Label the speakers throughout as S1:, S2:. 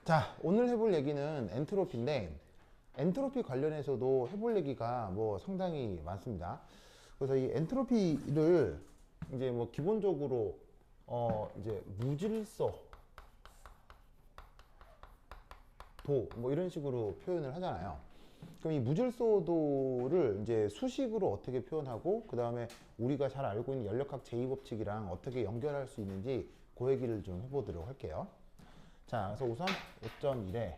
S1: 자, 오늘 해볼 얘기는 엔트로피인데, 엔트로피 관련해서도 해볼 얘기가 뭐 상당히 많습니다. 그래서 이 엔트로피를 이제 뭐 기본적으로 이제 무질서 도 뭐 이런 식으로 표현을 하잖아요. 그럼 이 무질서도를 이제 수식으로 어떻게 표현하고 그 다음에 우리가 잘 알고 있는 연력학 제2법칙이랑 어떻게 연결할 수 있는지 그 얘기를 좀 해보도록 할게요. 자, 그래서 우선 5.1에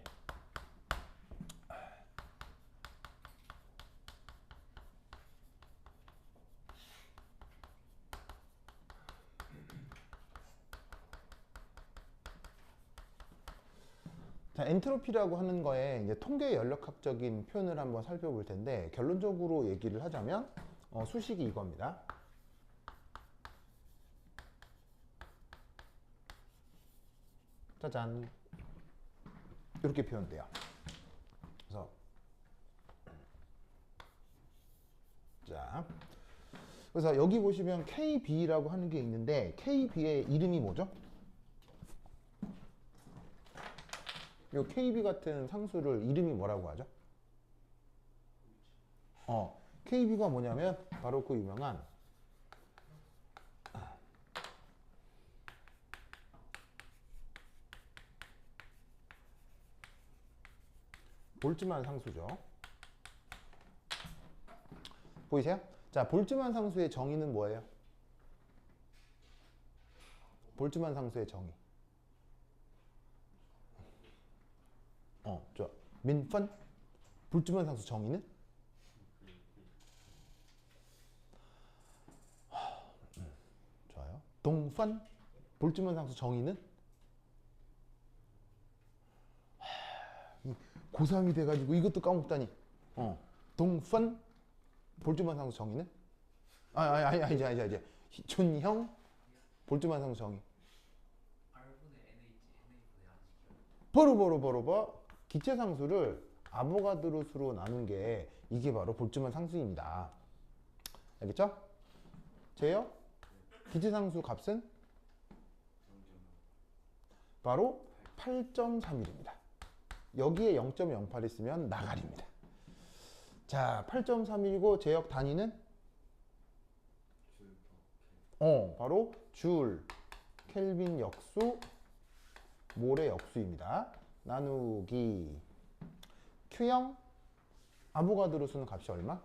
S1: 자, 엔트로피라고 하는 거에 이제 통계 연력학적인 표현을 한번 살펴볼 텐데 결론적으로 얘기를 하자면 수식이 이겁니다. 짜잔, 이렇게 표현돼요. 그래서 자, 그래서 여기 보시면 KB라고 하는 게 있는데 KB의 이름이 뭐죠? 이 KB 같은 상수를 이름이 뭐라고 하죠? KB가 뭐냐면 바로 그 유명한 볼츠만 상수죠. 보이세요? 자, 볼츠만 상수의 정의는 뭐예요? 볼츠만 상수의 정의. 민펀? 볼츠만 상수 정의는? 좋아요. 동펀? 볼츠만 상수 정의는? 고3이 돼가지고 이것도 까먹다니. 동펀? 볼츠만 상수 정의는? 이제. 촌형? 볼츠만 상수 정의. 버로 기체 상수를 아보가드로 수로 나눈 게 이게 바로 볼츠만 상수입니다. 알겠죠? 제요? 기체 상수 값은 바로 8.31입니다. 여기에 0.08 있으면 나가리입니다. 자, 8.31이고 제역 단위는 바로 줄, 켈빈 역수, 몰의 역수입니다. 나누기 Q형 아보가드로 수는 값이 얼마?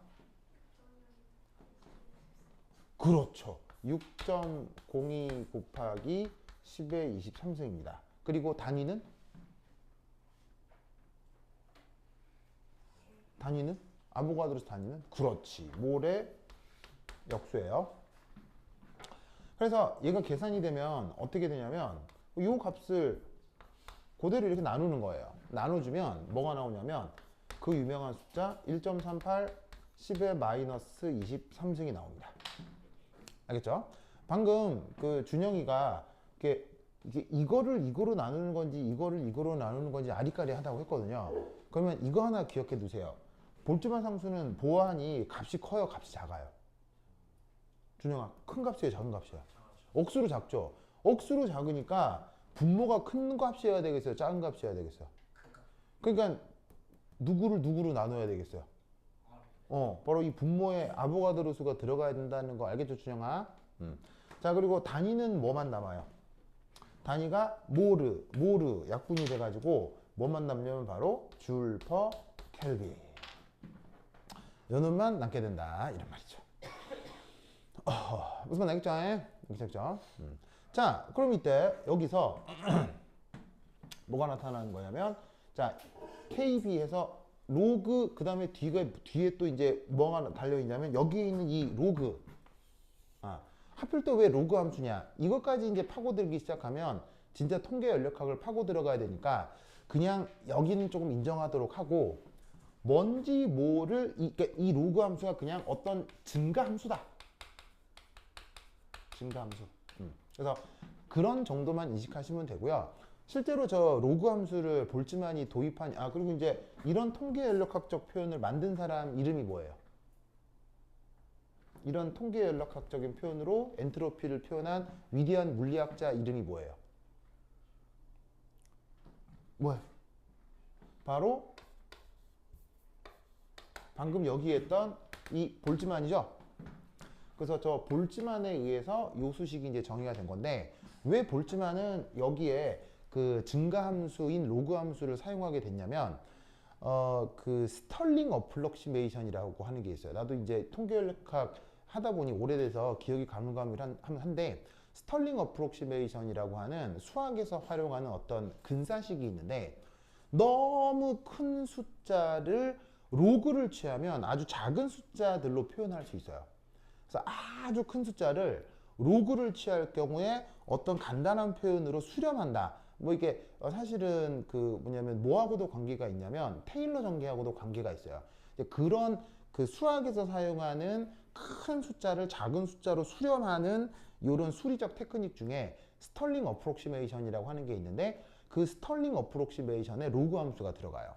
S1: 그렇죠. 6.02 곱하기 10의 23승입니다. 그리고 단위는? 아보가드로 수 단위는? 그렇지. 몰의 역수예요. 그래서 얘가 계산이 되면 어떻게 되냐면 이 값을 그대로 이렇게 나누는 거예요. 나눠주면 뭐가 나오냐면 그 유명한 숫자 1.38 10의 마이너스 23승이 나옵니다. 알겠죠? 방금 그 준영이가 이거를 이거로 나누는 건지 이거를 이거로 나누는 건지 아리까리 하다고 했거든요. 그러면 이거 하나 기억해 두세요. 볼츠만 상수는 보안이 값이 커요, 값이 작아요? 준영아, 큰 값이에요, 작은 값이에요? 억수로 작죠? 억수로 작으니까 분모가 큰 값이어야 되겠어요, 작은 값이어야 되겠어요? 그러니까 누구로 나눠야 되겠어요? 바로 이 분모에 아보가드로 수가 들어가야 된다는 거 알겠죠, 준영아? 자, 그리고 단위는 뭐만 남아요? 단위가 모르 약분이 돼가지고 뭐만 남냐면 바로 줄 퍼 켈빈. 요 놈만 남게 된다 이런 말이죠. 무슨 말 알겠죠? 자, 그럼 이때 여기서 뭐가 나타나는 거냐면 자, KB에서 로그 그 다음에 뒤에 또 이제 뭐가 달려있냐면 여기에 있는 이 로그 하필 또 왜 로그 함수냐 이것까지 이제 파고들기 시작하면 진짜 통계 연력학을 파고 들어가야 되니까 그냥 여기는 조금 인정하도록 하고 뭔지 뭐를 이 로그 함수가 그냥 어떤 증가 함수다. 증가 함수. 그래서 그런 정도만 인식하시면 되고요. 실제로 저 로그 함수를 볼츠만이 도입한 그리고 이제 이런 통계 연력학적 표현을 만든 사람 이름이 뭐예요? 이런 통계 연력학적인 표현으로 엔트로피를 표현한 위대한 물리학자 이름이 뭐예요? 바로 방금 여기 했던 이 볼츠만이죠. 그래서 저 볼츠만에 의해서 이 수식이 이제 정의가 된 건데, 왜 볼츠만은 여기에 그 증가 함수인 로그 함수를 사용하게 됐냐면, 그 스털링 어프록시메이션이라고 하는 게 있어요. 나도 이제 통계연력학 하다 보니 오래돼서 기억이 가물가물한데, 스털링 어프록시메이션이라고 하는 수학에서 활용하는 어떤 근사식이 있는데, 너무 큰 숫자를 로그를 취하면 아주 작은 숫자들로 표현할 수 있어요. 그래서 아주 큰 숫자를 로그를 취할 경우에 어떤 간단한 표현으로 수렴한다. 뭐 이게 사실은 그 뭐냐면 뭐하고도 관계가 있냐면 테일러 전개하고도 관계가 있어요. 그런 그 수학에서 사용하는 큰 숫자를 작은 숫자로 수렴하는 이런 수리적 테크닉 중에 스털링 어프록시메이션이라고 하는 게 있는데, 그 스털링 어프록시메이션에 로그 함수가 들어가요.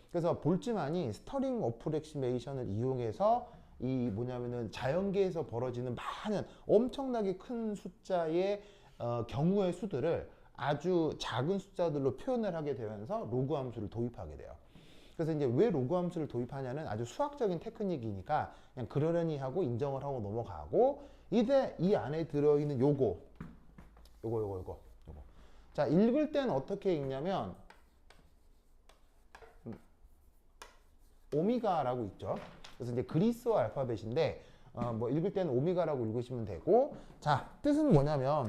S1: 그래서 볼츠만이 스털링 어프록시메이션을 이용해서 이 뭐냐면은 자연계에서 벌어지는 많은 엄청나게 큰 숫자의 경우의 수들을 아주 작은 숫자들로 표현을 하게 되면서 로그 함수를 도입하게 돼요. 그래서 이제 왜 로그 함수를 도입하냐는 아주 수학적인 테크닉이니까 그냥 그러려니 하고 인정을 하고 넘어가고, 이제 이 안에 들어있는 요거. 자, 읽을 때는 어떻게 읽냐면 오미가라고 있죠. 그래서 이제 그리스어 알파벳인데 뭐 읽을 때는 오미가라고 읽으시면 되고, 자, 뜻은 뭐냐면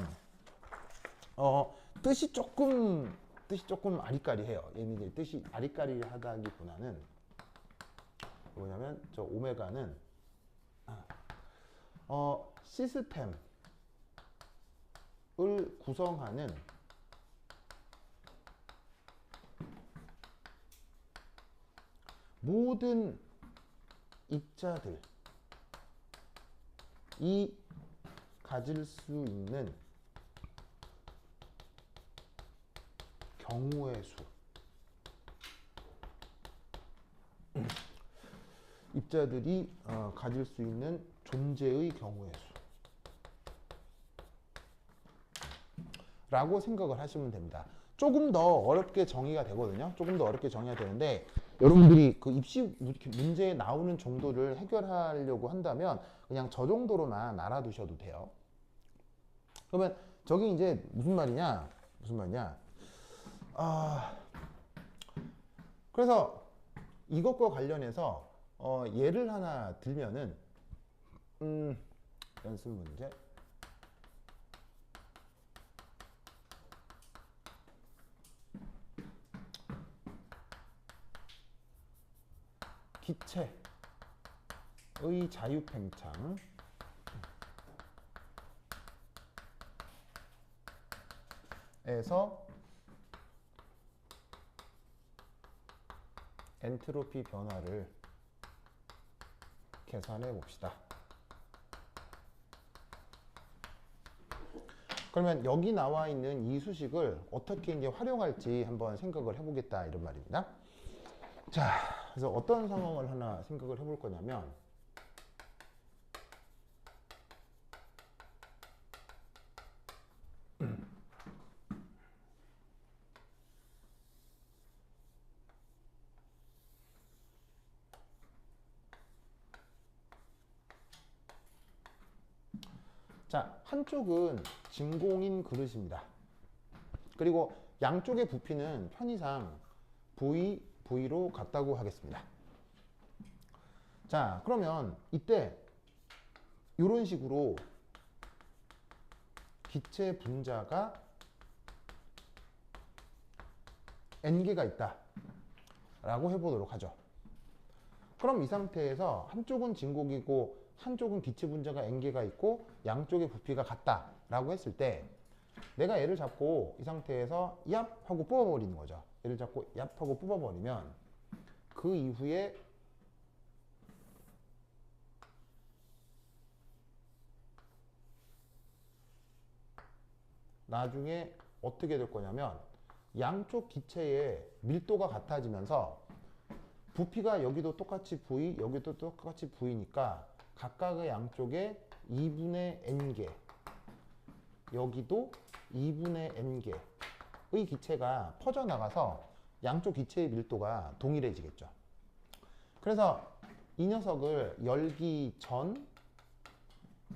S1: 뜻이 조금 아리까리해요. 얘는 이제 뜻이 아리까리하다기보다는 뭐냐면 저 오메가는 시스템을 구성하는 모든 입자들이 가질 수 있는 경우의 수. 입자들이 가질 수 있는 존재의 경우의 수 라고 생각을 하시면 됩니다. 조금 더 어렵게 정의가 되거든요. 조금 더 어렵게 정의가 되는데, 여러분들이 그 입시 문제에 나오는 정도를 해결하려고 한다면 그냥 저 정도로만 알아두셔도 돼요. 그러면 저기 이제 무슨 말이냐? 그래서 이것과 관련해서 예를 하나 들면은 연습 문제. 기체의 자유팽창 에서 엔트로피 변화를 계산해 봅시다. 그러면 여기 나와 있는 이 수식을 어떻게 이제 활용할지 한번 생각을 해보겠다, 이런 말입니다. 자, 그래서 어떤 상황을 하나 생각을 해볼 거냐면, 자, 한쪽은 진공인 그릇입니다. 그리고 양쪽의 부피는 편의상 V로 같다고 하겠습니다. 자, 그러면 이때 이런 식으로 기체 분자가 N개가 있다 라고 해보도록 하죠. 그럼 이 상태에서 한쪽은 진공이고 한쪽은 기체 분자가 N개가 있고 양쪽의 부피가 같다 라고 했을 때, 내가 얘를 잡고 이 상태에서 얍 하고 뽑아버리는 거죠. 얘를 잡고 얍 하고 뽑아버리면 그 이후에 나중에 어떻게 될 거냐면, 양쪽 기체의 밀도가 같아지면서 부피가 여기도 똑같이 V, 여기도 똑같이 V니까 각각의 양쪽에 2분의 N개, 여기도 2분의 N개의 기체가 퍼져나가서 양쪽 기체의 밀도가 동일해지겠죠. 그래서 이 녀석을 열기 전,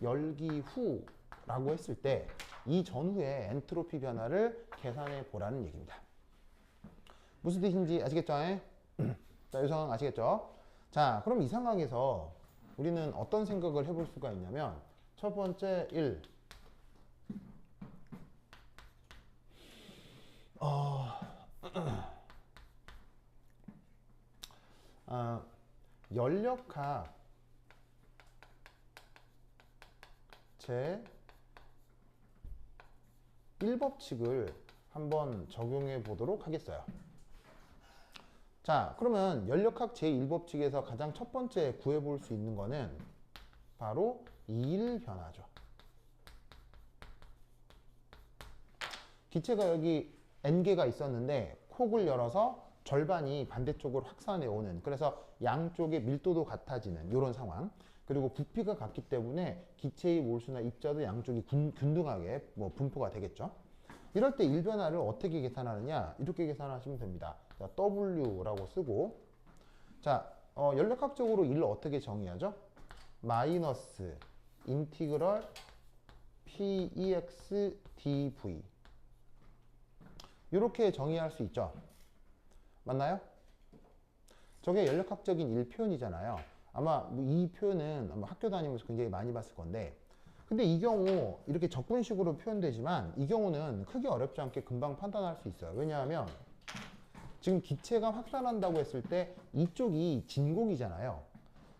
S1: 열기 후라고 했을 때 이 전후의 엔트로피 변화를 계산해 보라는 얘기입니다. 무슨 뜻인지 아시겠죠? 자, 이 상황 아시겠죠? 자, 그럼 이 상황에서 우리는 어떤 생각을 해볼 수가 있냐면 첫 번째 1. 연력학 제 1법칙을 한번 적용해 보도록 하겠어요. 자, 그러면 연력학 제1법칙에서 가장 첫 번째 구해볼 수 있는 거는 바로 이일 변화죠. 기체가 여기 N개가 있었는데 콕을 열어서 절반이 반대쪽으로 확산해 오는, 그래서 양쪽의 밀도도 같아지는 이런 상황. 그리고 부피가 같기 때문에 기체의 몰수나 입자도 양쪽이 균등하게 분포가 되겠죠. 이럴 때 일변화를 어떻게 계산하느냐, 이렇게 계산하시면 됩니다. 자, W라고 쓰고, 자, 연력학적으로 일을 어떻게 정의하죠? 마이너스 인티그럴 Px dv 이렇게 정의할 수 있죠. 맞나요? 저게 연력학적인 일 표현이잖아요. 아마 이 표현은 아마 학교 다니면서 굉장히 많이 봤을 건데, 근데 이 경우 이렇게 적분식으로 표현되지만 이 경우는 크게 어렵지 않게 금방 판단할 수 있어요. 왜냐하면 지금 기체가 확산한다고 했을 때 이쪽이 진공이잖아요.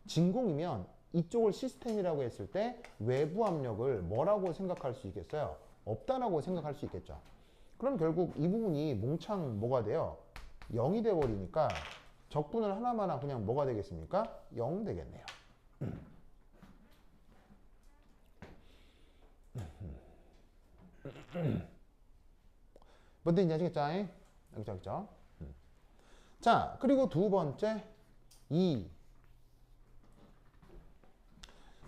S1: 진공이면 이쪽을 시스템이라고 했을 때 외부 압력을 뭐라고 생각할 수 있겠어요? 없다라고 생각할 수 있겠죠. 그럼 결국 이 부분이 몽창 뭐가 돼요? 0이 돼 버리니까 적분을 하나마나 그냥 뭐가 되겠습니까? 0 되겠네요. 뭔 뜻인지 아시겠죠? 알겠죠? 자, 그리고 두 번째 2.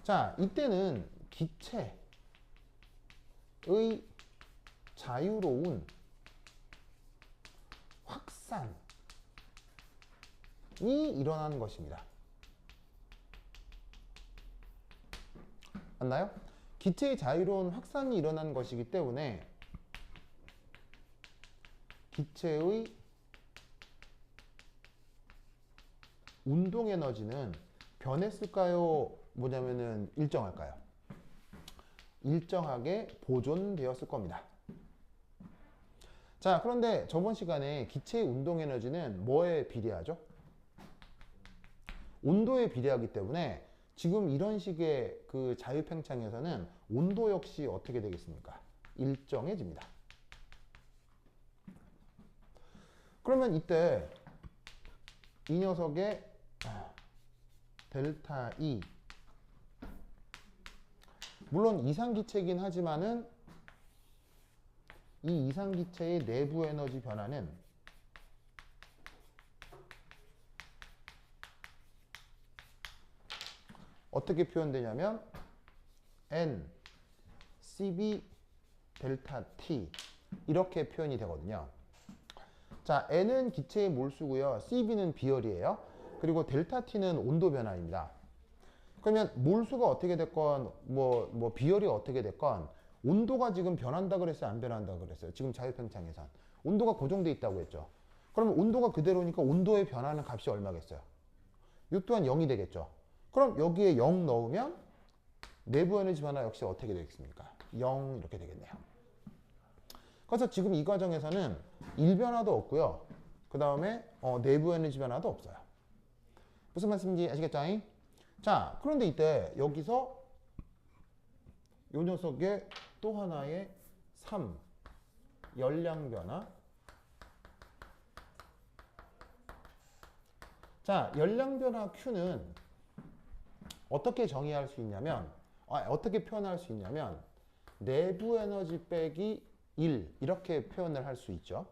S1: 자, 이때는 기체의 자유로운 확산이 일어나는 것입니다. 맞나요? 기체의 자유로운 확산이 일어나는 것이기 때문에 기체의 운동 에너지는 변했을까요? 뭐냐면은 일정할까요? 일정하게 보존되었을 겁니다. 자, 그런데 저번 시간에 기체의 운동 에너지는 뭐에 비례하죠? 온도에 비례하기 때문에 지금 이런 식의 그 자유팽창에서는 온도 역시 어떻게 되겠습니까? 일정해집니다. 그러면 이때 이 녀석의 델타 E, 물론 이상기체이긴 하지만은 이 이상기체의 내부 에너지 변화는 어떻게 표현되냐면 N CB 델타 T 이렇게 표현이 되거든요. 자, N은 기체의 몰수고요. CB는 비열이에요. 그리고 델타 T는 온도 변화입니다. 그러면 몰수가 어떻게 됐건 뭐 비열이 어떻게 됐건 온도가 지금 변한다 그랬어요? 안 변한다 그랬어요? 지금 자유팽창에선 온도가 고정돼 있다고 했죠. 그러면 온도가 그대로니까 온도에 변하는 값이 얼마겠어요? 이 또한 0이 되겠죠. 그럼 여기에 0 넣으면 내부 에너지 변화 역시 어떻게 되겠습니까? 0 이렇게 되겠네요. 그래서 지금 이 과정에서는 일변화도 없고요. 그 다음에 내부 에너지 변화도 없어요. 무슨 말씀인지 아시겠죠? 자, 그런데 이때 여기서 이 녀석의 또 하나의 3 열량 변화. 자, 열량 변화 Q는 어떻게 정의할 수 있냐면 어떻게 표현할 수 있냐면 내부 에너지 빼기 1 이렇게 표현을 할 수 있죠.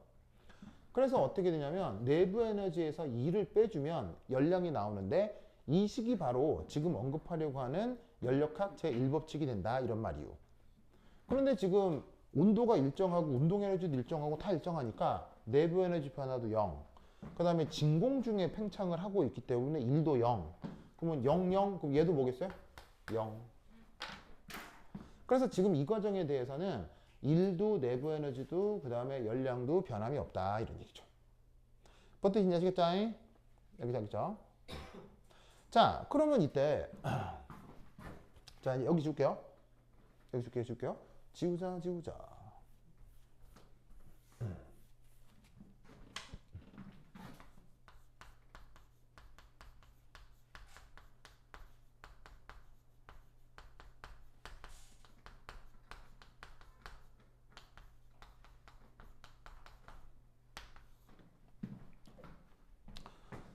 S1: 그래서 어떻게 되냐면 내부 에너지에서 2를 빼주면 열량이 나오는데 이 식이 바로 지금 언급하려고 하는 연력학 제1법칙이 된다 이런 말이요. 그런데 지금 온도가 일정하고 운동 에너지도 일정하고 다 일정하니까 내부 에너지 변화도 0, 그 다음에 진공 중에 팽창을 하고 있기 때문에 1도 0. 그러면 0, 0. 그럼 얘도 뭐겠어요? 0. 그래서 지금 이 과정에 대해서는 1도 내부 에너지도 그 다음에 열량도 변함이 없다. 이런 얘기죠. 뭔 뜻인지 아시겠죠? 여기서 알겠죠? 자, 그러면 이때 자, 이제 여기 줄게요. 여기 줄게요. 지우자.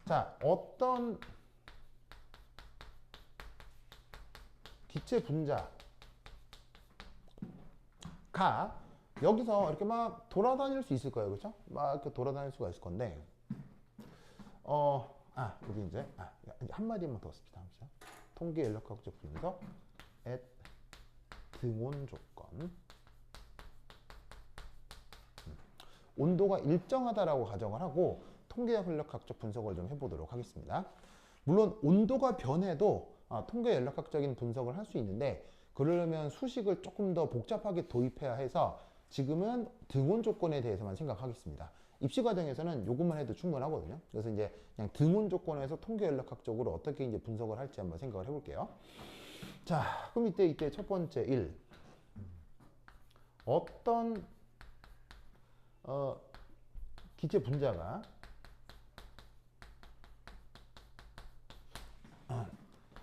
S1: 자, 어떤 기체 분자가 여기서 이렇게 막 돌아다닐 수 있을 거예요. 그렇죠? 막 이렇게 돌아다닐 수가 있을 건데 여기 이제 한마디만 더 씁시다. 통계 연력학적 분석 at 등온 조건 온도가 일정하다라고 가정을 하고 통계 연력학적 분석을 좀 해보도록 하겠습니다. 물론 온도가 변해도 통계 연력학적인 분석을 할 수 있는데 그러려면 수식을 조금 더 복잡하게 도입해야 해서 지금은 등온 조건에 대해서만 생각하겠습니다. 입시 과정에서는 이것만 해도 충분하거든요. 그래서 이제 그냥 등온 조건에서 통계 연력학적으로 어떻게 이제 분석을 할지 한번 생각을 해볼게요. 자, 그럼 이때 첫 번째 1. 어떤 기체 분자가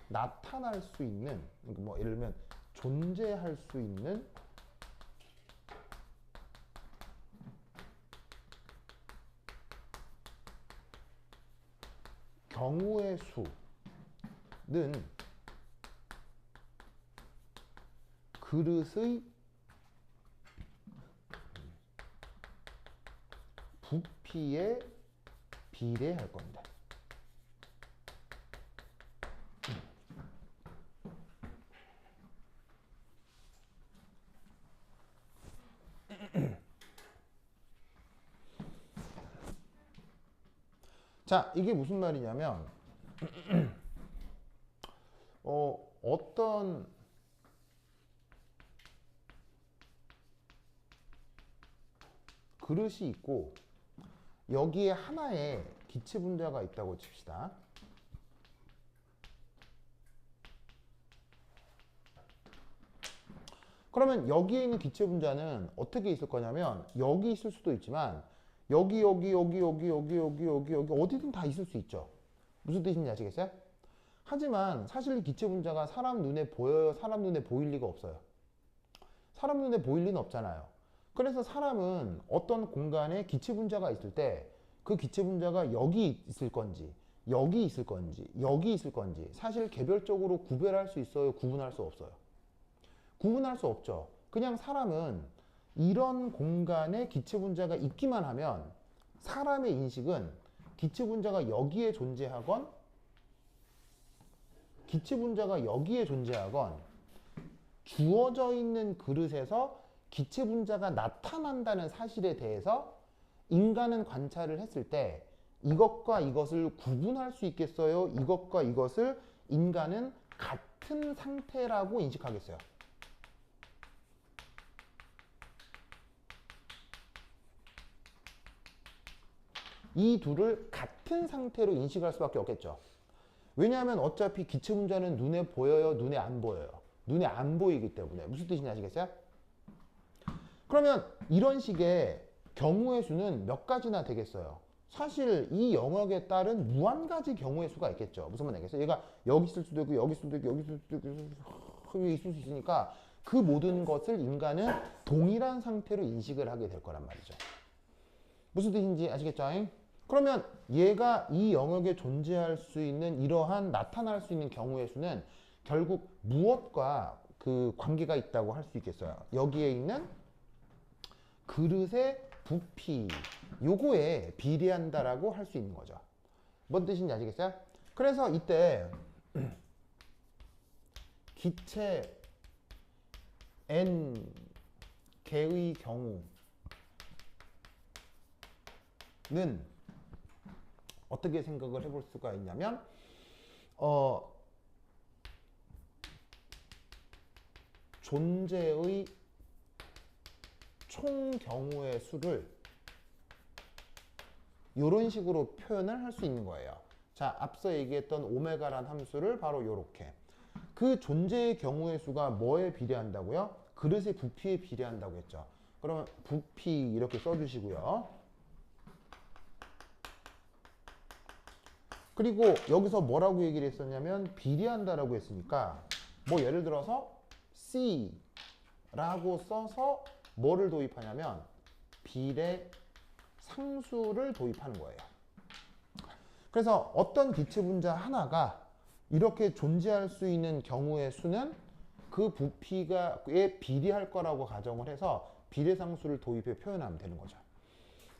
S1: 나타날 수 있는, 뭐 예를 들면 존재할 수 있는 경우의 수는 그릇의 부피에 비례할 겁니다. 자, 이게 무슨 말이냐면 어떤 그릇이 있고 여기에 하나의 기체 분자가 있다고 칩시다. 그러면 여기에 있는 기체 분자는 어떻게 있을 거냐면 여기 있을 수도 있지만 여기 어디든 다 있을 수 있죠. 무슨 뜻인지 아시겠어요? 하지만 사실 이 기체 분자가 사람 눈에 보여요? 사람 눈에 보일 리가 없어요. 사람 눈에 보일 리는 없잖아요. 그래서 사람은 어떤 공간에 기체 분자가 있을 때 그 기체 분자가 여기 있을 건지 여기 있을 건지 여기 있을 건지 사실 개별적으로 구별할 수 있어요? 구분할 수 없어요? 구분할 수 없죠. 그냥 사람은 이런 공간에 기체 분자가 있기만 하면 사람의 인식은 기체 분자가 여기에 존재하건 기체 분자가 여기에 존재하건 주어져 있는 그릇에서 기체 분자가 나타난다는 사실에 대해서 인간은 관찰을 했을 때 이것과 이것을 구분할 수 있겠어요? 이것과 이것을 인간은 같은 상태라고 인식하겠어요? 이 둘을 같은 상태로 인식할 수밖에 없겠죠. 왜냐하면 어차피 기체 분자는 눈에 보여요? 눈에 안 보여요? 눈에 안 보이기 때문에. 무슨 뜻인지 아시겠어요? 그러면 이런 식의 경우의 수는 몇 가지나 되겠어요? 사실 이 영역에 따른 무한 가지 경우의 수가 있겠죠. 무슨 말인지 알겠어요? 얘가 여기 있을 수도 있고 여기 있을 수도 있고 여기 있을 수도 있고 여기 있을 수 있으니까 그 모든 것을 인간은 동일한 상태로 인식을 하게 될 거란 말이죠. 무슨 뜻인지 아시겠죠? 그러면 얘가 이 영역에 존재할 수 있는 이러한 나타날 수 있는 경우의 수는 결국 무엇과 그 관계가 있다고 할 수 있겠어요? 여기에 있는 그릇의 부피 요거에 비례한다라고 할 수 있는 거죠. 뭔 뜻인지 아시겠어요? 그래서 이때 기체 n 개의 경우는 어떻게 생각을 해볼 수가 있냐면 존재의 총 경우의 수를 이런 식으로 표현을 할 수 있는 거예요. 자, 앞서 얘기했던 오메가란 함수를 바로 이렇게. 그 존재의 경우의 수가 뭐에 비례한다고요? 그릇의 부피에 비례한다고 했죠. 그러면 부피 이렇게 써주시고요. 그리고 여기서 뭐라고 얘기를 했었냐면 비례한다라고 했으니까 뭐 예를 들어서 C라고 써서 뭐를 도입하냐면 비례 상수를 도입하는 거예요. 그래서 어떤 기체 분자 하나가 이렇게 존재할 수 있는 경우의 수는 그 부피에 비례할 거라고 가정을 해서 비례상수를 도입해 표현하면 되는 거죠.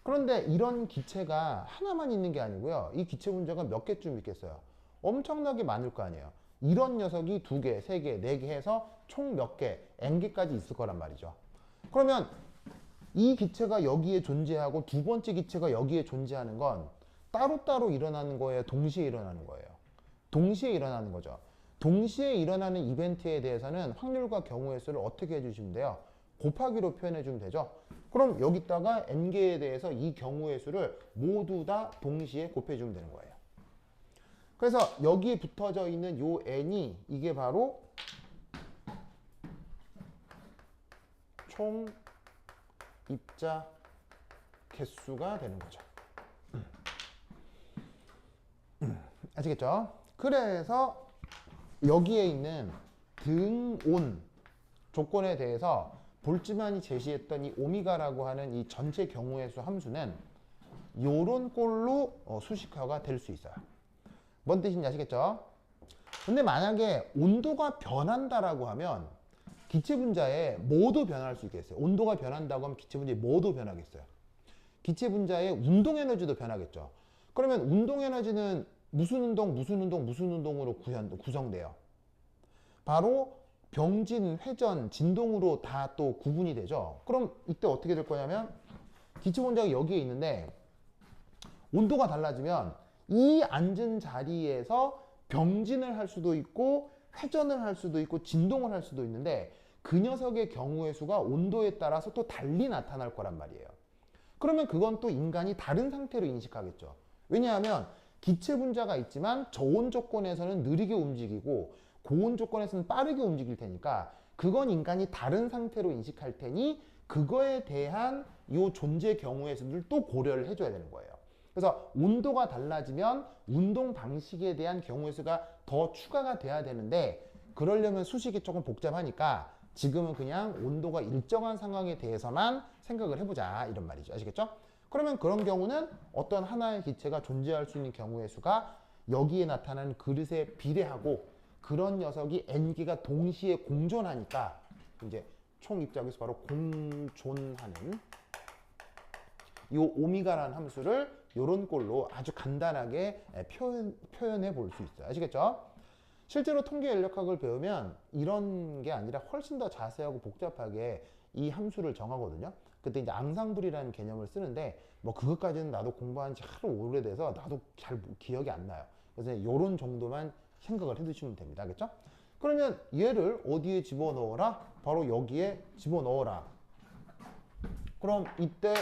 S1: 그런데 이런 기체가 하나만 있는 게 아니고요. 이 기체 분자가 몇 개쯤 있겠어요? 엄청나게 많을 거 아니에요. 이런 녀석이 2개, 3개, 4개 해서 총 몇 개, n개까지 있을 거란 말이죠. 그러면 이 기체가 여기에 존재하고 두 번째 기체가 여기에 존재하는 건 따로따로 일어나는 거예요? 동시에 일어나는 거예요? 동시에 일어나는 거죠. 동시에 일어나는 이벤트에 대해서는 확률과 경우의 수를 어떻게 해주시면 돼요? 곱하기로 표현해 주면 되죠. 그럼 여기다가 n개에 대해서 이 경우의 수를 모두 다 동시에 곱해 주면 되는 거예요. 그래서 여기에 붙어져 있는 요 n이 이게 바로 총 입자 개수가 되는 거죠. 아시겠죠? 그래서 여기에 있는 등온 조건에 대해서 볼츠만이 제시했던 이 오미가라고 하는 이 전체 경우의 수 함수는 요런 꼴로 수식화가 될 수 있어요. 뭔 뜻인지 아시겠죠? 근데 만약에 온도가 변한다라고 하면 기체 분자에 뭐도 변할 수 있겠어요? 온도가 변한다고 하면 기체 분자에 뭐도 변하겠어요? 기체 분자의 운동 에너지도 변하겠죠. 그러면 운동 에너지는 무슨 운동으로 구성돼요? 바로 병진, 회전, 진동으로 다 또 구분이 되죠. 그럼 이때 어떻게 될 거냐면 기체 분자가 여기에 있는데 온도가 달라지면 이 앉은 자리에서 병진을 할 수도 있고 회전을 할 수도 있고 진동을 할 수도 있는데 그 녀석의 경우의 수가 온도에 따라서 또 달리 나타날 거란 말이에요. 그러면 그건 또 인간이 다른 상태로 인식하겠죠. 왜냐하면 기체 분자가 있지만 저온 조건에서는 느리게 움직이고 고온 조건에서는 빠르게 움직일 테니까 그건 인간이 다른 상태로 인식할 테니 그거에 대한 이 존재 경우의 수를 또 고려를 해줘야 되는 거예요. 그래서 온도가 달라지면 운동 방식에 대한 경우의 수가 더 추가가 돼야 되는데 그러려면 수식이 조금 복잡하니까 지금은 그냥 온도가 일정한 상황에 대해서만 생각을 해보자 이런 말이죠. 아시겠죠? 그러면 그런 경우는 어떤 하나의 기체가 존재할 수 있는 경우의 수가 여기에 나타나는 그릇에 비례하고 그런 녀석이 n개가 동시에 공존하니까 이제 총 입자에서 바로 공존하는 이 오미가라는 함수를 이런 꼴로 아주 간단하게 표현해 볼 수 있어요. 아시겠죠? 실제로 통계 인력학을 배우면 이런 게 아니라 훨씬 더 자세하고 복잡하게 이 함수를 정하거든요. 그때 이제 앙상블이라는 개념을 쓰는데 뭐 그것까지는 나도 공부한 지 하루 오래돼서 나도 잘 기억이 안 나요. 그래서 이런 정도만 생각을 해두시면 됩니다. 알겠죠? 그러면 얘를 어디에 집어넣어라? 바로 여기에 집어넣어라. 그럼 이때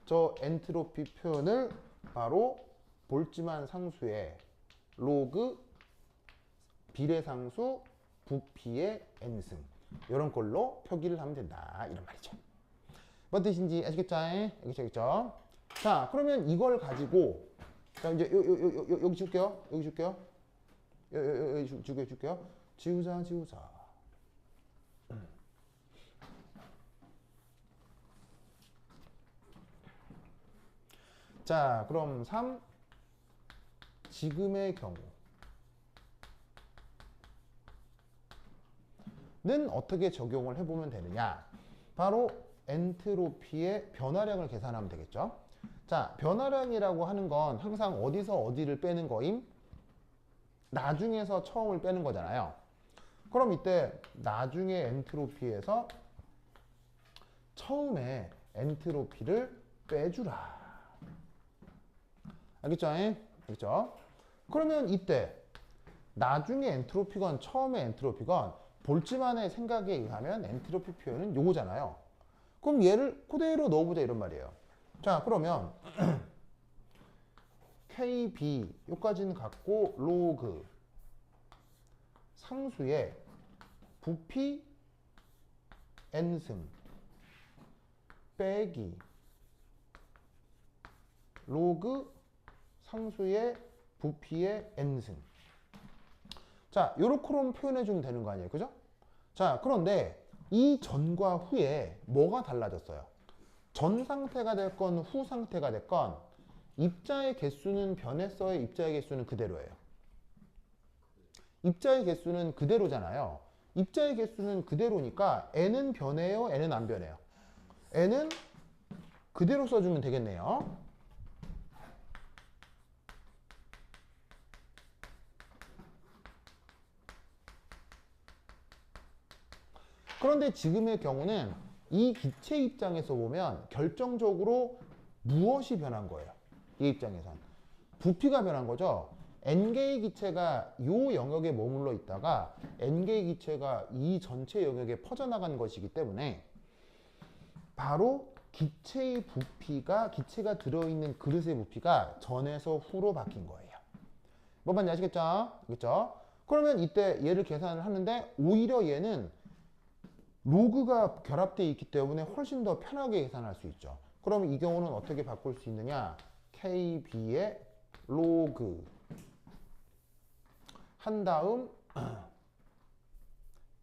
S1: 저 엔트로피 표현을 바로 볼츠만 상수의 로그 비례상수 부피의 n승 이런 걸로 표기를 하면 된다 이런 말이죠. 뭔 뜻인지 아시겠죠? 알겠죠? 자, 그러면 이걸 가지고 자 이제 여기 줄게요. 여기 줄게요. 여기 줄게요. 지우자. 자, 그럼 3 지금의 경우는 어떻게 적용을 해보면 되느냐? 바로 엔트로피의 변화량을 계산하면 되겠죠. 자, 변화량이라고 하는 건 항상 어디서 어디를 빼는 거임? 나중에서 처음을 빼는 거잖아요. 그럼 이때 나중에 엔트로피에서 처음에 엔트로피를 빼주라. 알겠죠? 그렇죠? 그러면 이때 나중에 엔트로피건 처음에 엔트로피건 볼츠만의 생각에 의하면 엔트로피 표현은 요거잖아요. 그럼 얘를 그대로 넣어보자 이런 말이에요. 자, 그러면 KB 요까지는 갖고 로그 상수의 부피 n승 빼기 로그 상수의 부피의 n승. 자, 요렇게로 표현해 주면 되는 거 아니에요, 그죠? 자, 그런데 이 전과 후에 뭐가 달라졌어요? 전 상태가 됐건 후 상태가 됐건 입자의 개수는 변했어요, 입자의 개수는 그대로예요? 입자의 개수는 그대로잖아요. 입자의 개수는 그대로니까 n은 변해요, n은 안 변해요? n은 그대로 써주면 되겠네요. 그런데 지금의 경우는 이 기체 입장에서 보면 결정적으로 무엇이 변한 거예요? 이 입장에선 부피가 변한 거죠. N개의 기체가 이 영역에 머물러 있다가 N개의 기체가 이 전체 영역에 퍼져나간 것이기 때문에 바로 기체의 부피가, 기체가 들어있는 그릇의 부피가 전에서 후로 바뀐 거예요. 뭐 말인지 아시겠죠? 알겠죠? 그러면 이때 얘를 계산을 하는데 오히려 얘는 로그가 결합되어 있기 때문에 훨씬 더 편하게 계산할 수 있죠. 그럼 이 경우는 어떻게 바꿀 수 있느냐? KB의 로그 한 다음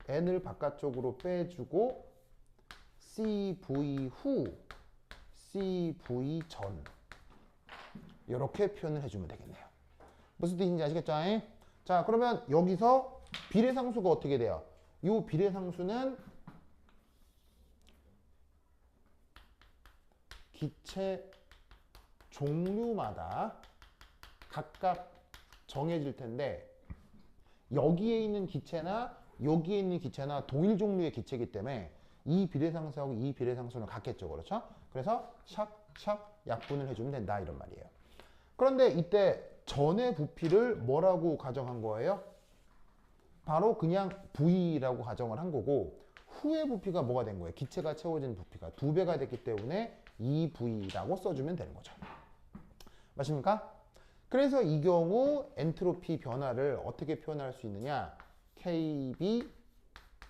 S1: n을 바깥쪽으로 빼주고 CV 후, CV 전 이렇게 표현을 해주면 되겠네요. 무슨 뜻인지 아시겠죠? 자, 그러면 여기서 비례상수가 어떻게 돼요? 이 비례상수는 기체 종류마다 각각 정해질 텐데 여기에 있는 기체나 여기에 있는 기체나 동일 종류의 기체이기 때문에 이 비례상수하고 이 비례상수는 같겠죠. 그렇죠? 그래서 샥샥 약분을 해주면 된다 이런 말이에요. 그런데 이때 전의 부피를 뭐라고 가정한 거예요? 바로 그냥 V라고 가정을 한 거고 후의 부피가 뭐가 된 거예요? 기체가 채워진 부피가 2배가 됐기 때문에 2V라고 써주면 되는 거죠. 맞습니까? 그래서 이 경우 엔트로피 변화를 어떻게 표현할 수 있느냐? KB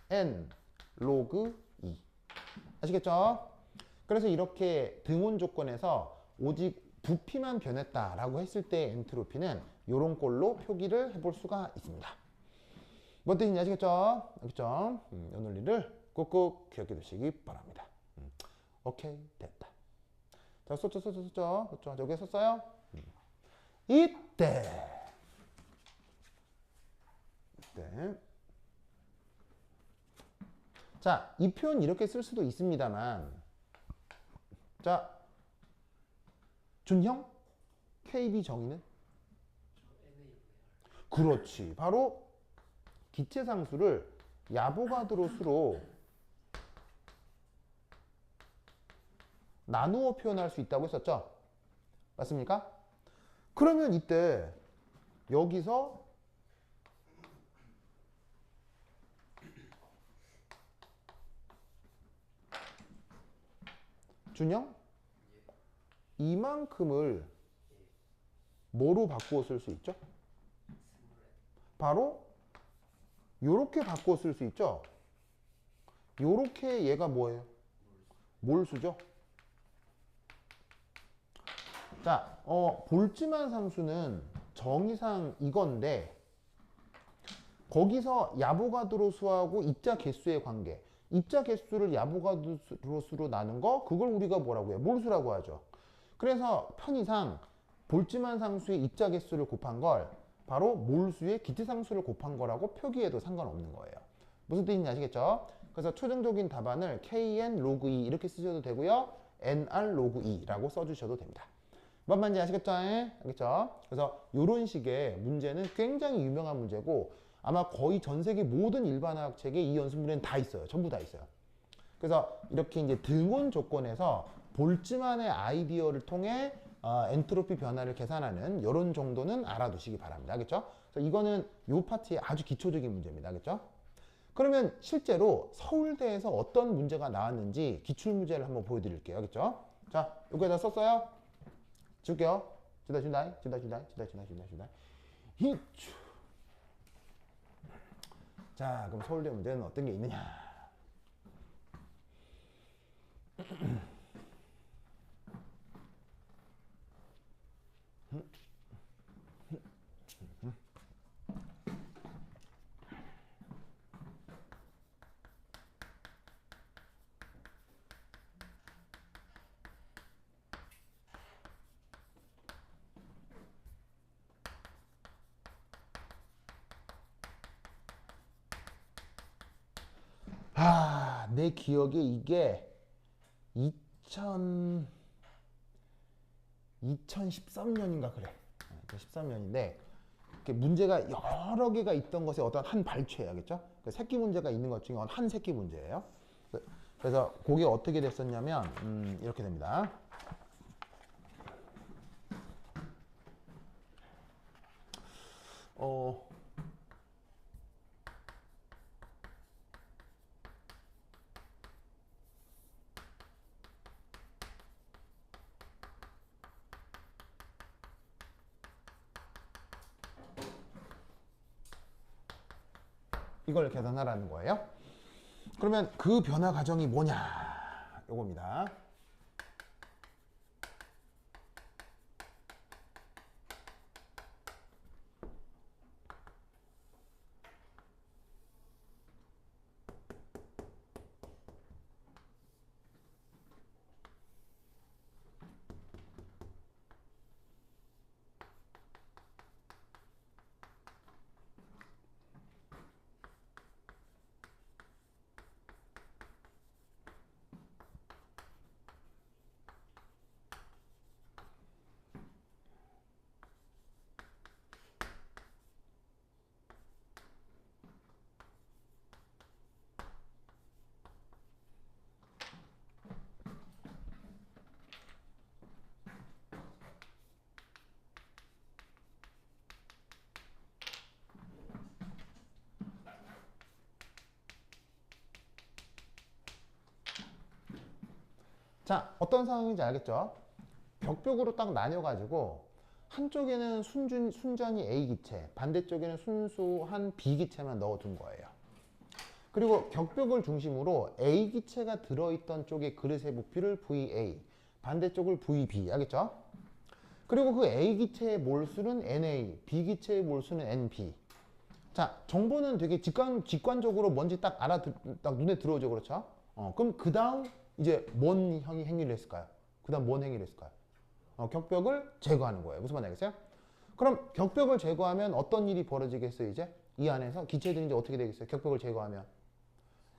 S1: N 로그 E. 아시겠죠? 그래서 이렇게 등온 조건에서 오직 부피만 변했다라고 했을 때 엔트로피는 이런 꼴로 표기를 해볼 수가 있습니다. 뭐 뜻인지 아시겠죠? 알겠죠? 이 논리를 꾹꾹 기억해 두시기 바랍니다. 오케이, 됐다. 자, 썼죠? 여기에 썼어요? 이때. 자, 이 표현 이렇게 쓸 수도 있습니다만, 자, 준형? KB 정의는? 그렇지. 바로 기체 상수를 야보가드로 수로 나누어 표현할 수 있다고 했었죠? 맞습니까? 그러면 이때 여기서 준영? 이만큼을 뭐로 바꾸어 쓸 수 있죠? 바로 요렇게 바꾸어 쓸 수 있죠? 요렇게 얘가 뭐예요? 몰수죠? 자, 볼츠만 상수는 정의상 이건데 거기서 야보가드로 수하고 입자 개수의 관계, 입자 개수를 야보가드로 수로 나눈 거 그걸 우리가 뭐라고 해요? 몰수라고 하죠. 그래서 편의상 볼츠만 상수의 입자 개수를 곱한 걸 바로 몰수의 기체 상수를 곱한 거라고 표기해도 상관없는 거예요. 무슨 뜻인지 아시겠죠? 그래서 최종적인 답안을 KN 로그 E 이렇게 쓰셔도 되고요. NR 로그 E라고 써주셔도 됩니다. 뭔 말인지 아시겠죠? 알겠죠? 그래서 이런 식의 문제는 굉장히 유명한 문제고 아마 거의 전 세계 모든 일반화학 책에 이 연습문제는 다 있어요. 전부 다 있어요. 그래서 이렇게 이제 등온 조건에서 볼츠만의 아이디어를 통해 엔트로피 변화를 계산하는 이런 정도는 알아두시기 바랍니다. 알겠죠? 그래서 이거는 이 파트의 아주 기초적인 문제입니다. 알겠죠? 그러면 실제로 서울대에서 어떤 문제가 나왔는지 기출문제를 한번 보여드릴게요. 알겠죠? 자, 여기에다 썼어요? 줄게요. 주다. 히추. 자, 그럼 서울대 문제는 어떤 게 있느냐? 내 기억에 이게 2013년인가 그래. 13년인데 문제가 여러 개가 있던 것의 어떤 한 발췌예요. 알겠죠? 새끼 문제가 있는 것 중에 한 새끼 문제예요. 그래서 그게 어떻게 됐었냐면 이렇게 됩니다. 이걸 계산하라는 거예요. 그러면 그 변화 과정이 뭐냐? 요겁니다. 자, 어떤 상황인지 알겠죠? 벽벽으로 딱 나뉘어가지고 한쪽에는 순전히 A 기체, 반대쪽에는 순수한 B 기체만 넣어둔 거예요. 그리고 격벽을 중심으로 A 기체가 들어있던 쪽의 그릇의 부피를 VA, 반대쪽을 VB, 알겠죠? 그리고 그 A 기체의 몰수는 NA, B 기체의 몰수는 NB. 자, 정보는 되게 직관적으로 뭔지 딱 딱 눈에 들어오죠, 그렇죠? 그럼 그 다음 이제 뭔 행위를 했을까요? 그 다음 뭔 행위를 했을까요? 격벽을 제거하는 거예요. 무슨 말인지 알겠어요? 그럼 격벽을 제거하면 어떤 일이 벌어지겠어요, 이제? 이 안에서 기체들이 이제 어떻게 되겠어요? 격벽을 제거하면.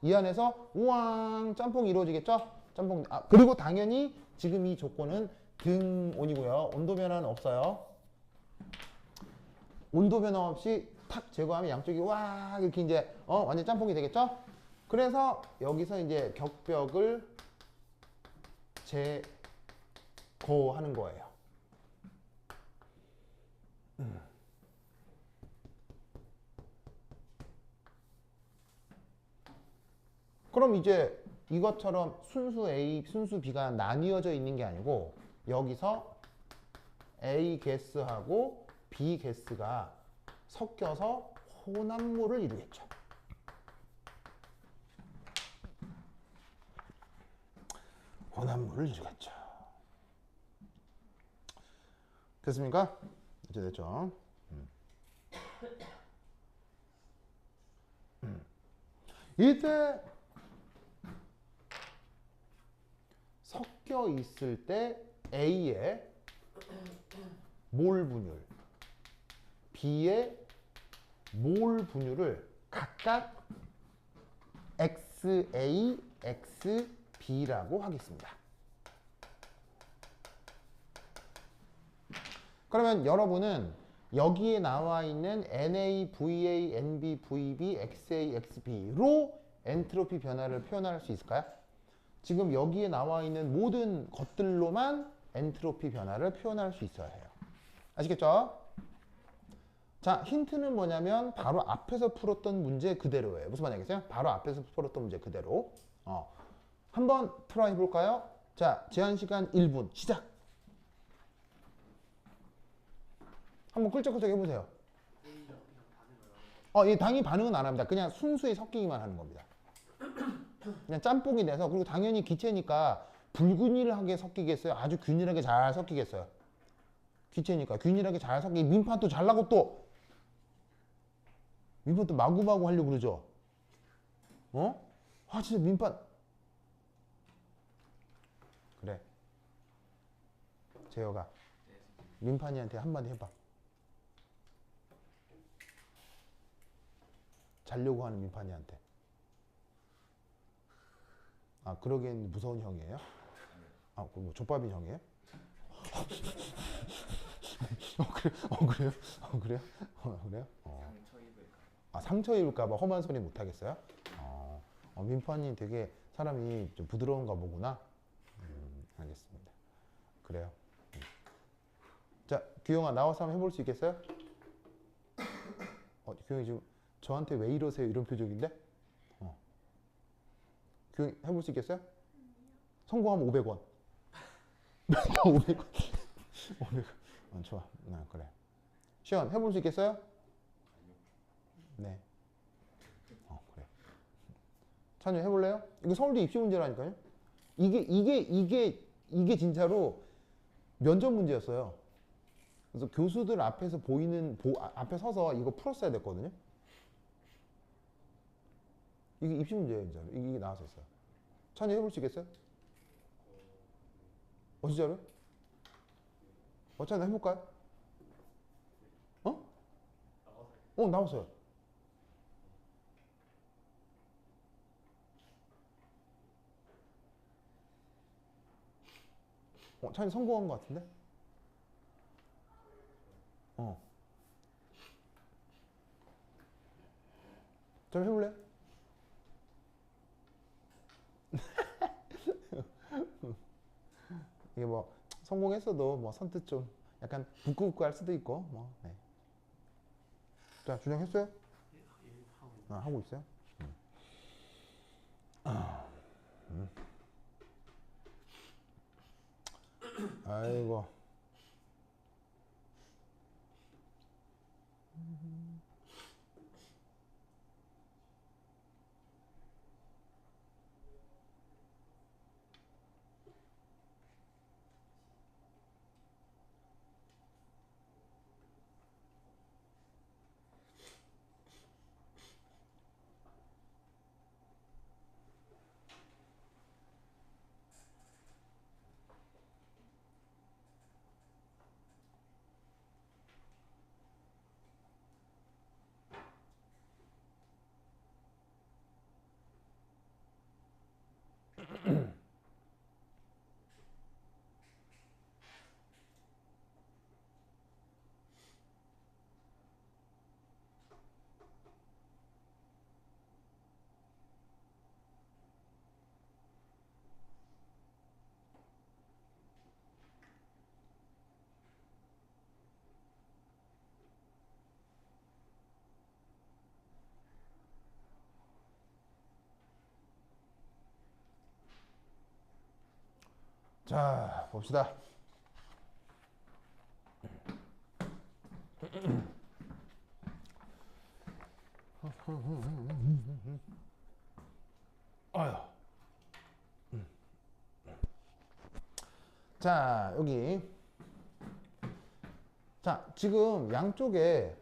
S1: 이 안에서 우왕 짬뽕이 이루어지겠죠? 짬뽕. 그리고 당연히 지금 이 조건은 등온이고요. 온도 변화는 없어요. 온도 변화 없이 탁 제거하면 양쪽이 와 이렇게 이제 완전 짬뽕이 되겠죠? 그래서 여기서 이제 격벽을 제거하는 거예요. 그럼 이제 이것처럼 순수 A, 순수 B가 나뉘어져 있는 게 아니고 여기서 A 가스하고 B 가스가 섞여서 혼합물을 이루겠죠. 혼합물을 이루겠죠. 됐습니까? 이제 됐죠. 이때 섞여 있을 때 A의 몰 분율, B의 몰 분율을 각각 XA, XB라고 하겠습니다. 그러면 여러분은 여기에 나와 있는 NA, VA, NB, VB, XA, XB로 엔트로피 변화를 표현할 수 있을까요? 지금 여기에 나와 있는 모든 것들로만 엔트로피 변화를 표현할 수 있어야 해요. 아시겠죠? 자, 힌트는 뭐냐면 바로 앞에서 풀었던 문제 그대로예요. 무슨 말이겠어요? 바로 앞에서 풀었던 문제 그대로. 한번 풀어 해볼까요? 자, 제한 시간 1분 시작. 한번 끌적끌적 해보세요. 이 당연히 반응은 안 합니다. 그냥 순수히 섞이기만 하는 겁니다. 그냥 짬뽕이 돼서. 그리고 당연히 기체니까 불균일하게 섞이겠어요? 아주 균일하게 잘 섞이겠어요? 기체니까 균일하게 잘 섞이기. 민판도 잘나고 또 민판도 마구마구 하려고 그러죠? 진짜 민판. 그래. 재혁아, 민판이한테 한마디 해봐. 자려고 하는 민판이한테. 그러기엔 무서운 형이에요? 그럼 뭐 족밥인 형이에요? 그래요? 그래요? 그래요? 상처 입을까봐 험한 소리 못 하겠어요? 민판이 되게 사람이 좀 부드러운가 보구나. 알겠습니다. 그래요. 자, 규영아 나와서 한번 해볼 수 있겠어요? 규영이 지금 저한테 왜 이러세요? 이런 표정인데? 규영이 해볼 수 있겠어요? 성공하면 500원. 500원. 500원. 좋아. 그래. 시연 해볼 수 있겠어요? 네. 그래. 찬유 해볼래요? 이거 서울대 입시 문제라니까요. 이게 진짜로 면접 문제였어요. 그래서 교수들 앞에서 앞에 서서 이거 풀었어야 됐거든요. 이게 입시 문제예요, 진짜로. 이게 나왔었어요. 찬유 해볼 수 있겠어요? 진짜로? 찬유 해볼까요? 나왔어요. 찬유 성공한 것 같은데? 좀 해볼래요? 이게 뭐 성공했어도 뭐 선뜻 좀 약간 부끄부끄 할 수도 있고 네. 자, 준영 했어요? 하고 있어요? 아이고. 자, 봅시다. 아유. 자, 여기. 자, 지금 양쪽에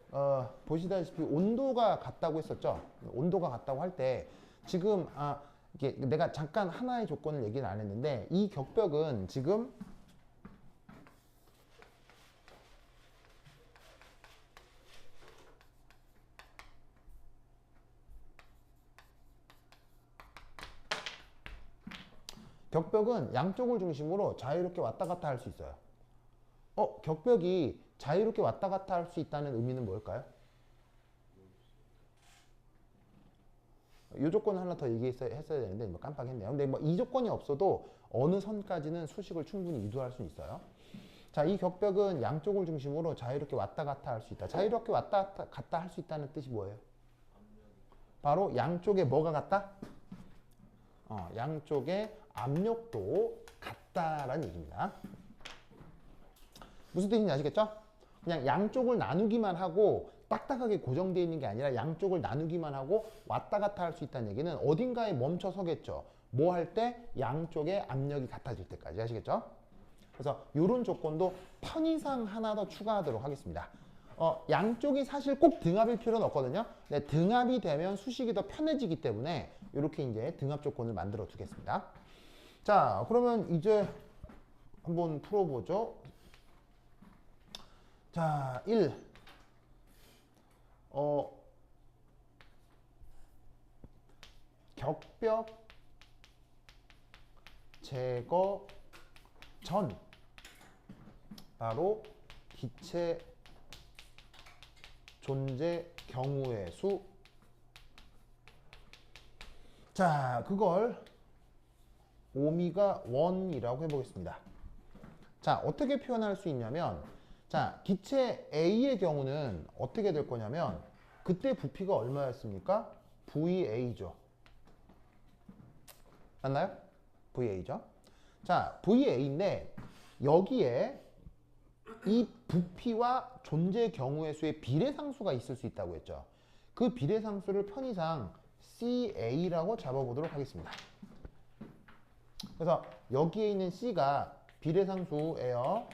S1: 보시다시피 온도가 같다고 했었죠. 온도가 같다고 할 때 지금 이게 내가 잠깐 하나의 조건을 얘기는 안 했는데 이 격벽은 지금 격벽은 양쪽을 중심으로 자유롭게 왔다 갔다 할 수 있어요. 격벽이 자유롭게 왔다 갔다 할 수 있다는 의미는 뭘까요? 이 조건을 하나 더 얘기했어야 되는데 뭐 깜빡했네요. 근데 뭐 이 조건이 없어도 어느 선까지는 수식을 충분히 유도할 수 있어요. 자, 이 격벽은 양쪽을 중심으로 자유롭게 왔다 갔다 할 수 있다. 자유롭게 왔다 갔다 할 수 있다는 뜻이 뭐예요? 바로 양쪽에 뭐가 같다? 양쪽에 압력도 같다라는 얘기입니다. 무슨 뜻인지 아시겠죠? 그냥 양쪽을 나누기만 하고 딱딱하게 고정되어 있는 게 아니라 양쪽을 나누기만 하고 왔다 갔다 할 수 있다는 얘기는 어딘가에 멈춰 서겠죠. 뭐 할 때? 양쪽의 압력이 같아질 때까지. 아시겠죠? 그래서 이런 조건도 편의상 하나 더 추가하도록 하겠습니다. 양쪽이 사실 꼭 등합일 필요는 없거든요. 근데 등합이 되면 수식이 더 편해지기 때문에 이렇게 이제 등합 조건을 만들어 두겠습니다. 자, 그러면 이제 한번 풀어보죠. 자, 1. 격벽 제거 전 바로 기체 존재 경우의 수. 자, 그걸 오미가 1이라고 해보겠습니다. 자, 어떻게 표현할 수 있냐면, 자, 기체 A의 경우는 어떻게 될 거냐면, 그때 부피가 얼마였습니까? VA죠. 맞나요? VA죠. 자, VA인데, 여기에 이 부피와 존재 경우의 수의 비례상수가 있을 수 있다고 했죠. 그 비례상수를 편의상 CA라고 잡아보도록 하겠습니다. 그래서 여기에 있는 C가 비례상수예요.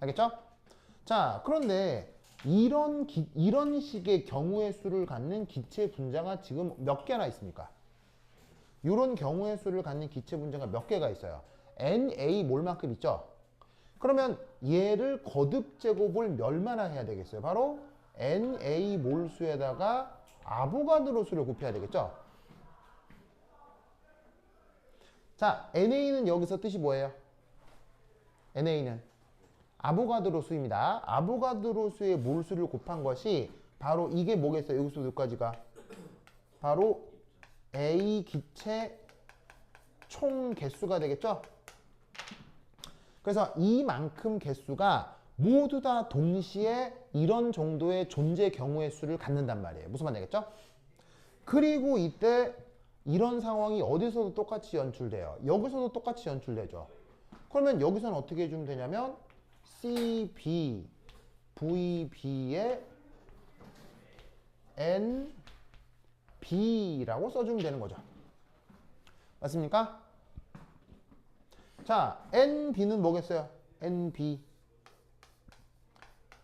S1: 알겠죠? 자, 그런데 이런 식의 경우의 수를 갖는 기체 분자가 지금 몇 개나 있습니까? 이런 경우의 수를 갖는 기체 분자가 몇 개가 있어요. NA 몰만큼 있죠? 그러면 얘를 거듭 제곱을 얼마나 해야 되겠어요? 바로 NA 몰수에다가 아보가드로 수를 곱해야 되겠죠? 자, NA는 여기서 뜻이 뭐예요? NA는 아보가드로 수입니다. 아보가드로 수의 몰수를 곱한 것이 바로 이게 뭐겠어요? 여기서 여기까지가 바로 A 기체 총 개수가 되겠죠? 그래서 이만큼 개수가 모두 다 동시에 이런 정도의 존재 경우의 수를 갖는단 말이에요. 무슨 말 되겠죠? 그리고 이때 이런 상황이 어디서도 똑같이 연출돼요. 여기서도 똑같이 연출되죠. 그러면 여기서는 어떻게 해주면 되냐면 CB, VB의 NB라고 써주면 되는 거죠. 맞습니까? 자, NB는 뭐겠어요? NB.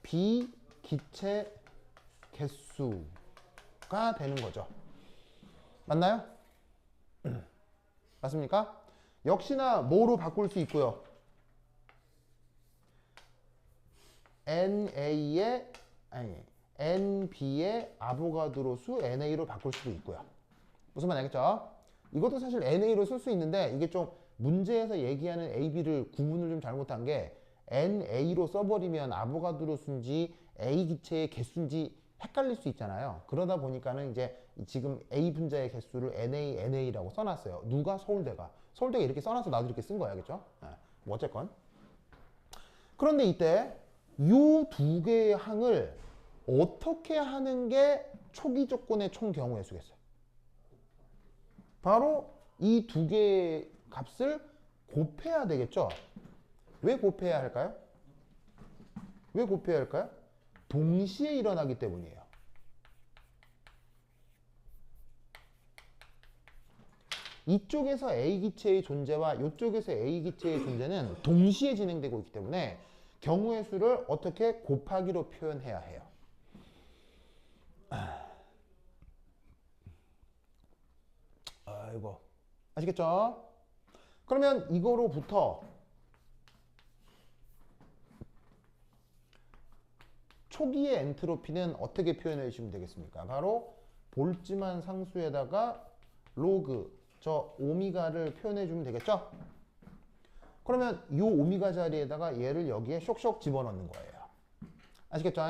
S1: B 기체 개수가 되는 거죠. 맞나요? 맞습니까? 역시나 뭐로 바꿀 수 있고요. NB의 아보가드로 수 NA로 바꿀 수도 있고요. 무슨 말 알겠죠? 이것도 사실 NA로 쓸 수 있는데 이게 좀 문제에서 얘기하는 AB를 구분을 좀 잘못한 게 NA로 써버리면 아보가드로 수인지 A 기체의 개수인지 헷갈릴 수 있잖아요. 그러다 보니까는 이제 지금 A 분자의 개수를 NA라고 써놨어요. 누가? 서울대가. 서울대가 이렇게 써놔서 나도 이렇게 쓴 거야. 그죠? 뭐 어쨌건. 그런데 이때 이 두 개의 항을 어떻게 하는 게 초기 조건의 총 경우의 수겠어요? 바로 이 두 개의 값을 곱해야 되겠죠? 왜 곱해야 할까요? 왜 곱해야 할까요? 동시에 일어나기 때문이에요. 이쪽에서 A 기체의 존재와 이쪽에서 A 기체의 존재는 동시에 진행되고 있기 때문에 경우의 수를 어떻게 곱하기로 표현해야 해요. 아이고, 아시겠죠? 그러면 이거로부터 초기의 엔트로피는 어떻게 표현해 주시면 되겠습니까? 바로 볼츠만 상수에다가 로그, 저 오미가를 표현해 주면 되겠죠? 그러면 이 오미가 자리에다가 얘를 여기에 쇽쇽 집어넣는 거예요. 아시겠죠?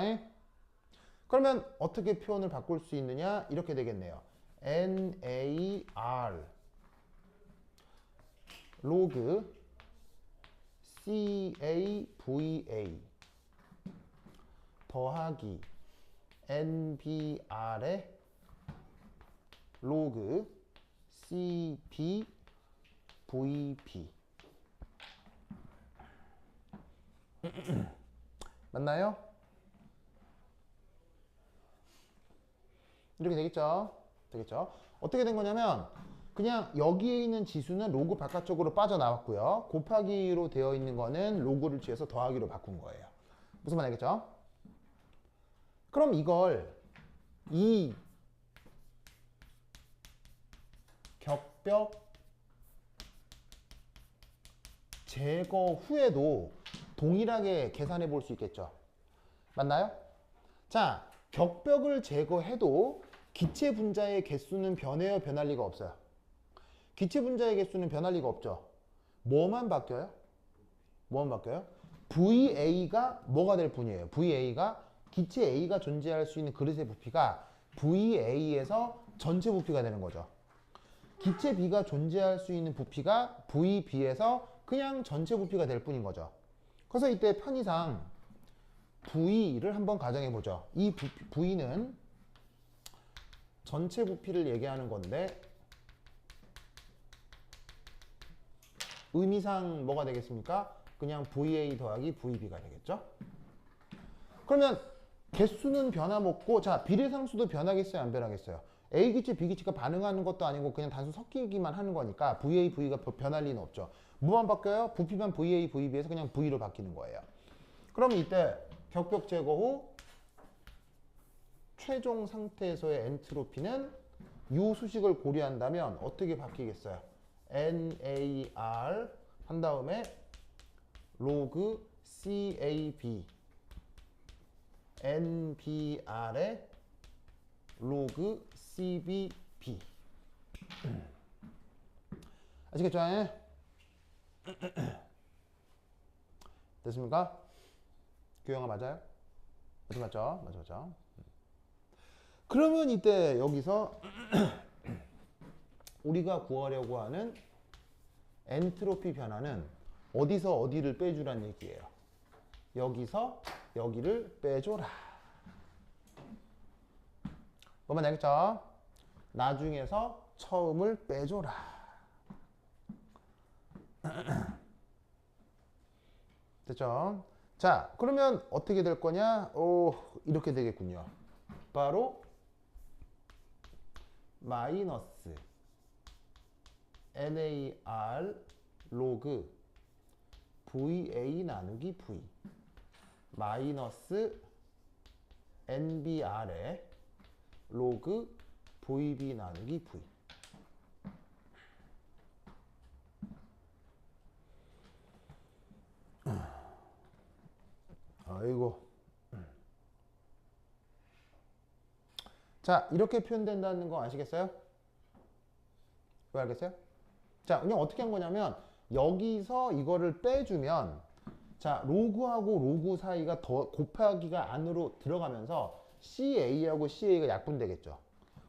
S1: 그러면 어떻게 표현을 바꿀 수 있느냐? 이렇게 되겠네요. NAR 로그 CAVA 더하기 NBR의 로그 CBVP 맞나요? 이렇게 되겠죠? 되겠죠? 어떻게 된 거냐면 그냥 여기에 있는 지수는 로그 바깥쪽으로 빠져나왔고요. 곱하기로 되어 있는 거는 로그를 취해서 더하기로 바꾼 거예요. 무슨 말 알겠죠? 그럼 이걸 이 격벽 제거 후에도 동일하게 계산해 볼 수 있겠죠. 맞나요? 자, 격벽을 제거해도 기체 분자의 개수는 변해요, 변할 리가 없어요. 기체 분자의 개수는 변할 리가 없죠. 뭐만 바뀌어요? 뭐만 바뀌어요? VA가 뭐가 될 뿐이에요. VA가 기체 A가 존재할 수 있는 그릇의 부피가 VA에서 전체 부피가 되는 거죠. 기체 B가 존재할 수 있는 부피가 VB에서 그냥 전체 부피가 될 뿐인 거죠. 그래서 이때 편의상 V를 한번 가정해 보죠. 이 V는 전체 부피를 얘기하는 건데 의미상 뭐가 되겠습니까? 그냥 VA 더하기 VB가 되겠죠? 그러면 개수는 변함없고 자 비례상수도 변하겠어요? 안 변하겠어요? A기체, B기체가 반응하는 것도 아니고 그냥 단순 섞이기만 하는 거니까 VA, V가 변할 리는 없죠. 뭐만 바뀌어요? 부피만 VA, VB에서 그냥 V로 바뀌는 거예요. 그러면 이때 격벽 제거 후 최종 상태에서의 엔트로피는 이 수식을 고려한다면 어떻게 바뀌겠어요? NAR 한 다음에 로그 CAB NBR의 로그 CBP 아시겠죠? 됐습니까? 규영아 맞아요? 맞죠? 맞죠? 그러면 이때 여기서 우리가 구하려고 하는 엔트로피 변화는 어디서 어디를 빼주란 얘기예요. 여기서 여기를 빼줘라. 뭐만 알겠죠? 나중에서 처음을 빼줘라. 됐죠? 자, 그러면 어떻게 될 거냐? 이렇게 되겠군요. 바로 마이너스 NAR 로그 VA 나누기 V 마이너스 NBR의 로그 VB 나누기 V 아이고 자 이렇게 표현된다는 거 아시겠어요? 왜 알겠어요? 자 그냥 어떻게 한 거냐면 여기서 이거를 빼주면 자 로그하고 로그 사이가 더 곱하기가 안으로 들어가면서 CA하고 CA가 약분되겠죠.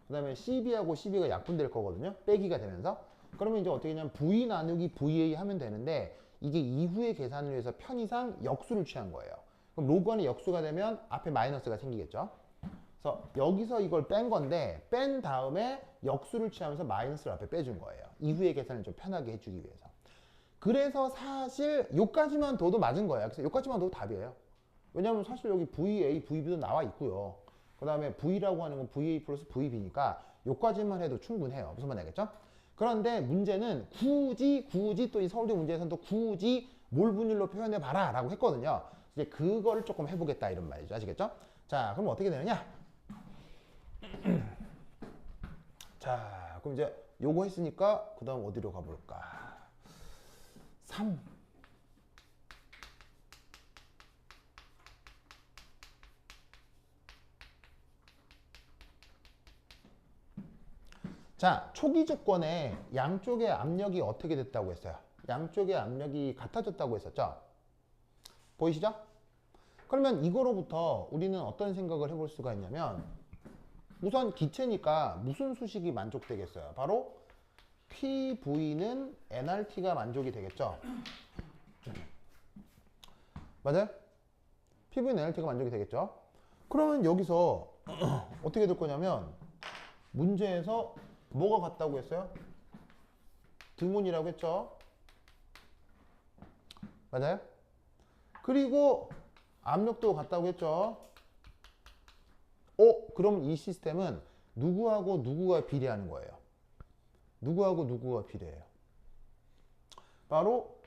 S1: 그 다음에 CB하고 CB가 약분될 거거든요. 빼기가 되면서 그러면 이제 어떻게 하냐면 V 나누기 VA 하면 되는데 이게 이후에 계산을 해서 편의상 역수를 취한 거예요. 그럼 로그 안에 역수가 되면 앞에 마이너스가 생기겠죠. 그래서 여기서 이걸 뺀 건데 뺀 다음에 역수를 취하면서 마이너스를 앞에 빼준 거예요. 이후의 계산을 좀 편하게 해주기 위해서. 그래서 사실 요까지만 둬도 맞은 거예요. 그래서 요까지만 둬도 답이에요. 왜냐하면 사실 여기 VA, VB도 나와 있고요. 그 다음에 V라고 하는 건 VA 플러스 VB니까 요까지만 해도 충분해요. 무슨 말인지 알겠죠? 그런데 문제는 굳이 또 이 서울대 문제에서는 또 굳이 몰 분율로 표현해 봐라 라고 했거든요. 이제 그거를 조금 해보겠다 이런 말이죠. 아시겠죠? 자 그럼 어떻게 되느냐? 자 그럼 이제 요거 했으니까 그 다음 어디로 가볼까? 3 자, 초기 조건에 양쪽의 압력이 어떻게 됐다고 했어요? 양쪽의 압력이 같아졌다고 했었죠? 보이시죠? 그러면 이거로부터 우리는 어떤 생각을 해볼 수가 있냐면 우선 기체니까 무슨 수식이 만족되겠어요? 바로 PV는 nRT가 만족이 되겠죠? 맞아요? PV는 nRT가 만족이 되겠죠? 그러면 여기서 어떻게 될 거냐면 문제에서 뭐가 같다고 했어요? 등온이라고 했죠? 맞아요? 그리고 압력도 같다고 했죠? 그럼 이 시스템은 누구하고 누구가 비례하는 거예요? 누구하고 누구가 비례해요? 바로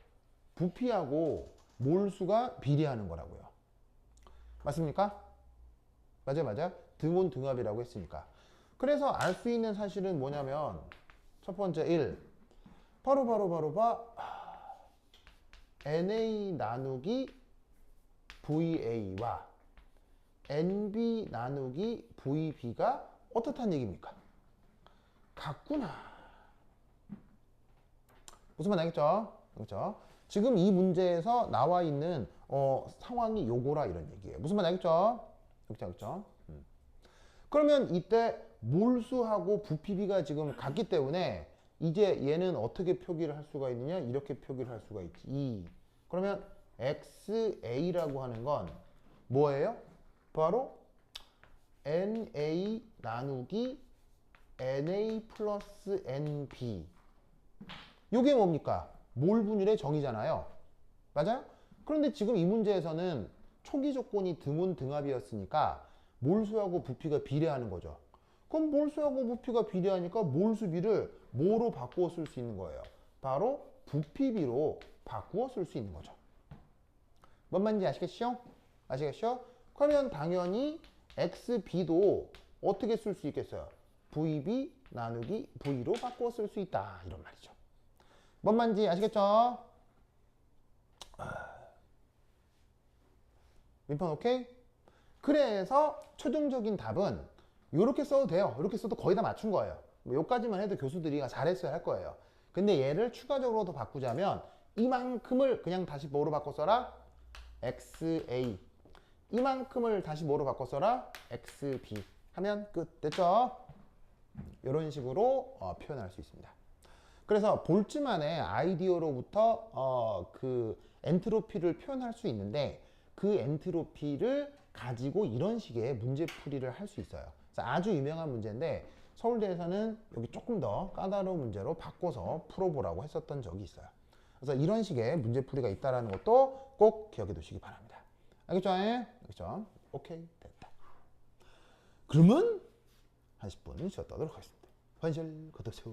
S1: 부피하고 몰수가 비례하는 거라고요. 맞습니까? 맞아요, 맞아요. 등온 등압이라고 했으니까. 그래서 알 수 있는 사실은 뭐냐면 첫 번째 1. 바로 NA 나누기 VA와 NB 나누기 VB가 어떻다는 얘기입니까? 같구나. 무슨 말 알겠죠? 그렇죠? 지금 이 문제에서 나와 있는 상황이 요거라 이런 얘기예요. 무슨 말 알겠죠? 그렇죠? 그러면 이때 몰수하고 부피비가 지금 같기 때문에 이제 얘는 어떻게 표기를 할 수가 있느냐? 이렇게 표기를 할 수가 있지. 그러면 XA라고 하는 건 뭐예요? 바로 NA 나누기 NA 플러스 NB. 이게 뭡니까? 몰 분율의 정의잖아요. 맞아요? 그런데 지금 이 문제에서는 초기 조건이 등온 등압이었으니까 몰수하고 부피가 비례하는 거죠. 그럼 몰수하고 부피가 비례하니까 몰수비를 뭐로 바꾸어 쓸 수 있는 거예요? 바로 부피비로 바꾸어 쓸 수 있는 거죠. 뭔 말인지 아시겠죠? 아시겠죠? 그러면 당연히 XB도 어떻게 쓸 수 있겠어요? VB 나누기 V로 바꾸어 쓸 수 있다. 이런 말이죠. 뭔 말인지 아시겠죠? 민판 오케이? 그래서 최종적인 답은 이렇게 써도 돼요. 이렇게 써도 거의 다 맞춘 거예요. 뭐 여기까지만 해도 교수들이 잘했어야 할 거예요. 근데 얘를 추가적으로 더 바꾸자면 이만큼을 그냥 다시 뭐로 바꿔 써라? XA. 이만큼을 다시 뭐로 바꿔 써라? XB. 하면 끝. 됐죠? 이런 식으로 표현할 수 있습니다. 그래서 볼츠만의 아이디어로부터 그 엔트로피를 표현할 수 있는데 그 엔트로피를 가지고 이런 식의 문제풀이를 할 수 있어요. 그래서 아주 유명한 문제인데 서울대에서는 여기 조금 더 까다로운 문제로 바꿔서 풀어보라고 했었던 적이 있어요. 그래서 이런 식의 문제풀이가 있다는 것도 꼭 기억해 두시기 바랍니다. 알겠죠? 알겠죠? 오케이, 됐다. 그러면 한 10분 쉬었다 하도록 하겠습니다. 환실 걷어쳐.